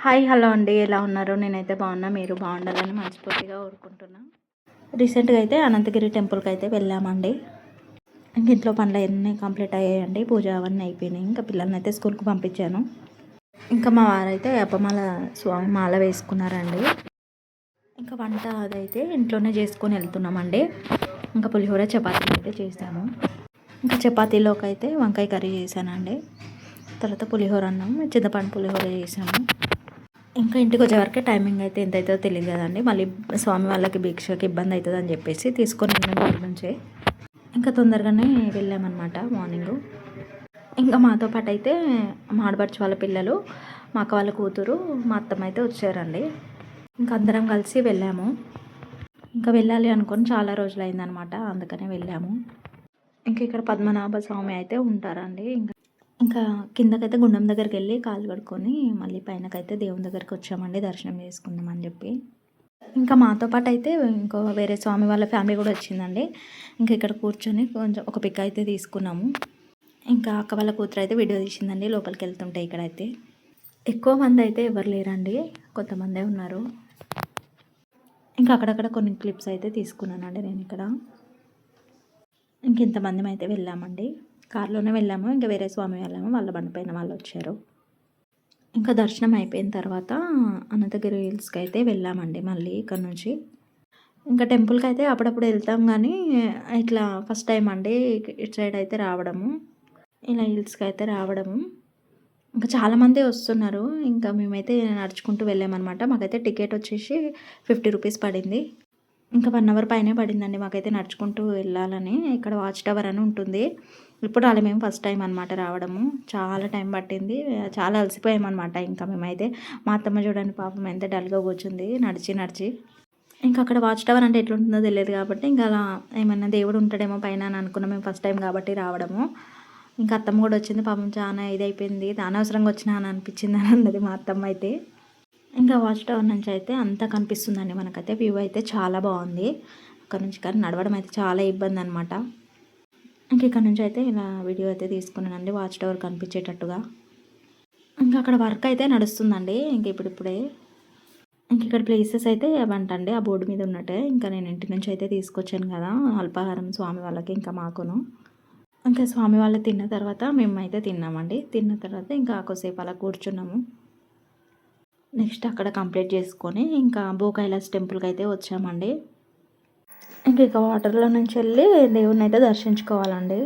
Hi hello అండి, ఎలా ఉన్నారు? నేనైతే బాగున్నా, మీరు బాగుండాలని మనస్ఫూర్తిగా కోరుకుంటున్నా. రీసెంట్గా అయితే అనంతగిరి టెంపుల్కి అయితే వెళ్ళామండి. ఇంక ఇంట్లో పనులు అన్నీ కంప్లీట్ అయ్యాయండి, పూజ అవన్నీ అయిపోయినాయి. ఇంకా పిల్లల్ని అయితే స్కూల్కి పంపించాను. ఇంకా మా వారైతే అప్పమాల స్వామి మాల వేసుకున్నారండి. ఇంకా వంట అదైతే ఇంట్లోనే చేసుకొని వెళ్తున్నామండి. ఇంకా పులిహోర చపాతీలు అయితే చేసాము. ఇంకా చపాతీలోకి అయితే వంకాయ కర్రీ చేశానండి. తర్వాత పులిహోర అన్నం, చింతపండు పులిహోర చేసాము. ఇంకా ఇంటికి వచ్చేవరకే టైమింగ్ అయితే ఎంత అవుతుందో తెలియదు కదండి. మళ్ళీ స్వామి వాళ్ళకి భిక్షకి ఇబ్బంది అవుతుంది అని చెప్పేసి తీసుకొని వెళ్ళాము ఊరి నుంచే. ఇంకా తొందరగానే వెళ్ళామన్నమాట మార్నింగు. ఇంకా మాతో పాటు అయితే మా ఆడపడుచు వాళ్ళ పిల్లలు, మా అక్క వాళ్ళ కూతురు, మా అత్తమ్మ అయితే వచ్చారండి. ఇంకా అందరం కలిసి వెళ్ళాము. ఇంకా వెళ్ళాలి అనుకొని చాలా రోజులు అయిందనమాట, అందుకనే వెళ్ళాము. ఇంకా ఇక్కడ పద్మనాభ స్వామి అయితే ఉంటారండి. ఇంకా కిందకైతే గుండం దగ్గరికి వెళ్ళి కాళ్ళు కడుక్కొని మళ్ళీ పైనకైతే దేవుని దగ్గరికి వచ్చామండి, దర్శనం చేసుకుందామని చెప్పి. ఇంకా మాతో పాటు అయితే ఇంకో వేరే స్వామి వాళ్ళ ఫ్యామిలీ కూడా వచ్చిందండి. ఇంకా ఇక్కడ కూర్చొని కొంచెం ఒక పిక్ అయితే తీసుకున్నాము. ఇంకా అక్క వాళ్ళ కూతురు అయితే వీడియో తీసిందండి లోపలికి వెళ్తుంటే. ఇక్కడైతే ఎక్కువ మంది అయితే ఎవరు లేరండి, కొంతమందే ఉన్నారు. ఇంకా అక్కడక్కడ కొన్ని క్లిప్స్ అయితే తీసుకున్నానండి నేను ఇక్కడ. ఇంక ఇంతమంది అయితే వెళ్ళామండి, కారులోనే వెళ్ళాము. ఇంకా వేరే స్వామి వెళ్ళాము, వాళ్ళ బండి పైన వాళ్ళు వచ్చారు. ఇంకా దర్శనం అయిపోయిన తర్వాత అనంతగిరి హిల్స్కి అయితే వెళ్ళామండి మళ్ళీ ఇక్కడ నుంచి. ఇంకా టెంపుల్కి అయితే అప్పుడప్పుడు వెళ్తాం, కానీ ఇట్లా ఫస్ట్ టైం అండి ఇటు సైడ్ అయితే రావడము, ఇలా హిల్స్కి అయితే రావడము. ఇంకా చాలామంది వస్తున్నారు. ఇంకా మేమైతే నడుచుకుంటూ వెళ్ళామన్నమాట. మాకైతే టికెట్ వచ్చేసి 50 రూపీస్ పడింది. ఇంకా 1 అవర్ పైనే పడిందండి మాకైతే నడుచుకుంటూ వెళ్ళాలని. ఇక్కడ వాచ్ టవర్ అని ఉంటుంది. ఇప్పుడు రాలే, మేము ఫస్ట్ టైం అనమాట రావడము. చాలా టైం పట్టింది, చాలా అలసిపోయామన్నమాట. ఇంకా మేమైతే మా అత్తమ్మ చూడండి పాపం ఎంత డల్గా కూర్చుంది నడిచి నడిచి. ఇంకా అక్కడ వాచ్ టవర్ అంటే ఎట్లుంటుందో తెలియదు కాబట్టి ఇంకా అలా ఏమన్నా దేవుడు ఉంటాడేమో పైన అని అనుకున్నాం మేము ఫస్ట్ టైం కాబట్టి రావడము. ఇంకా అత్తమ్మ కూడా వచ్చింది పాపం, చాలా ఇదైపోయింది, అనవసరంగా వచ్చినా అని అనిపించింది అని అన్నది మా అత్తమ్మ అయితే. ఇంకా వాచ్ టవర్ నుంచి అయితే అంతా కనిపిస్తుందండి మనకైతే, వ్యూ అయితే చాలా బాగుంది అక్కడ నుంచి. కానీ నడవడం అయితే చాలా ఇబ్బంది అనమాట. ఇంక ఇక్కడ నుంచి అయితే ఇలా వీడియో అయితే తీసుకున్నానండి వాచ్ టవర్ కనిపించేటట్టుగా. ఇంకా అక్కడ వర్క్ అయితే నడుస్తుందండి ఇంక ఇప్పుడిప్పుడే. ఇంక ఇక్కడ ప్లేసెస్ అయితే ఏమంటండి ఆ బోర్డు మీద ఉన్నట్టే. ఇంకా నేను ఇంటి నుంచి అయితే తీసుకొచ్చాను కదా అల్పాహారం స్వామి వాళ్ళకి, ఇంకా మాకును. ఇంకా స్వామి వాళ్ళు తిన్న తర్వాత మేమైతే తిన్నామండి. తిన్న తర్వాత ఇంకా కొద్దిసేపు అలా కూర్చున్నాము. నెక్స్ట్ అక్కడ కంప్లీట్ చేసుకొని ఇంకా భూకైలాస్ టెంపుల్కి అయితే వచ్చామండి. ఇక వాటర్లో నుంచి వెళ్ళి దేవుడిని అయితే దర్శించుకోవాలండి.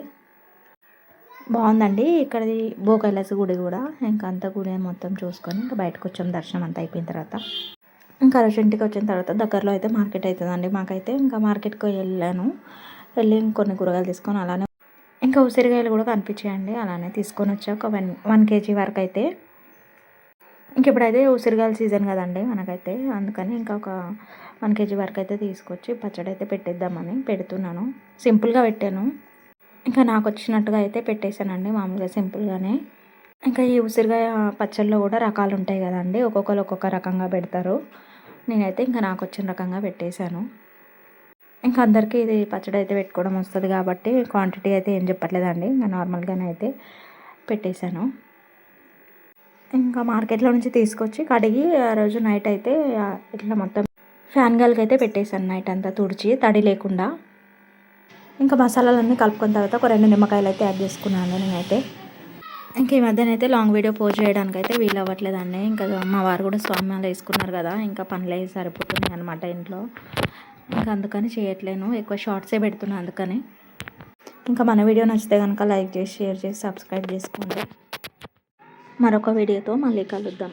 బాగుందండి ఇక్కడది భూకైలాస గుడి కూడా. ఇంకా అంత గుడి మొత్తం చూసుకొని ఇంకా బయటకు వచ్చాం దర్శనం అంతా అయిపోయిన తర్వాత. ఇంకా ఇంటికి వచ్చిన తర్వాత దగ్గరలో అయితే మార్కెట్ అవుతుందండి మాకైతే. ఇంకా మార్కెట్కి వెళ్ళి కొన్ని కూరగాయలు తీసుకొని అలానే ఇంకా ఉసిరికాయలు కూడా కనిపించాయండి, అలానే తీసుకొని వచ్చా ఒక 1 kg వరకు అయితే. ఇంక ఇప్పుడైతే ఉసిరికాయల సీజన్ కదండి మనకైతే, అందుకని ఇంకా ఒక 1 kg వరకు అయితే తీసుకొచ్చి పచ్చడి అయితే పెట్టేద్దామని పెడుతున్నాను. సింపుల్గా పెట్టాను, ఇంకా నాకు వచ్చినట్టుగా అయితే పెట్టేశానండి మామూలుగా సింపుల్గానే. ఇంకా ఈ ఉసిరికాయ పచ్చళ్ళలో కూడా రకాలు ఉంటాయి కదండి, ఒక్కొక్కరు ఒక్కొక్క రకంగా పెడతారు. నేనైతే ఇంకా నాకు వచ్చిన రకంగా పెట్టేశాను. ఇంకా అందరికీ ఇది పచ్చడి అయితే పెట్టుకోవడం వస్తుంది కాబట్టి క్వాంటిటీ అయితే ఏం చెప్పట్లేదండి, ఇంకా నార్మల్గానే అయితే పెట్టేశాను. ఇంకా మార్కెట్లో నుంచి తీసుకొచ్చి కడిగి ఆ రోజు నైట్ అయితే ఇట్లా మొత్తం ఫ్యాన్ గాలికి అయితే పెట్టేశాను నైట్ అంతా తుడిచి, తడి లేకుండా. ఇంకా మసాలాలన్నీ కలుపుకున్న తర్వాత ఒక 2 నిమ్మకాయలు అయితే యాడ్ చేసుకున్నాను నేనైతే. ఇంక ఈ మధ్యనైతే లాంగ్ వీడియో పోస్ట్ చేయడానికి అయితే వీలు అవ్వట్లేదండి. ఇంకా మా వారు కూడా స్వామిమాల వేసుకున్నారు కదా, ఇంకా పనులు అవి సరిపోతున్నాయి అనమాట ఇంట్లో. ఇంకా అందుకని చేయట్లేను, ఎక్కువ షార్ట్సే పెడుతున్నాను అందుకని. ఇంకా మన వీడియో నచ్చితే కనుక లైక్ చేసి షేర్ చేసి సబ్స్క్రైబ్ చేసుకోండి. మరొక వీడియోతో మళ్ళీ కలుద్దాం.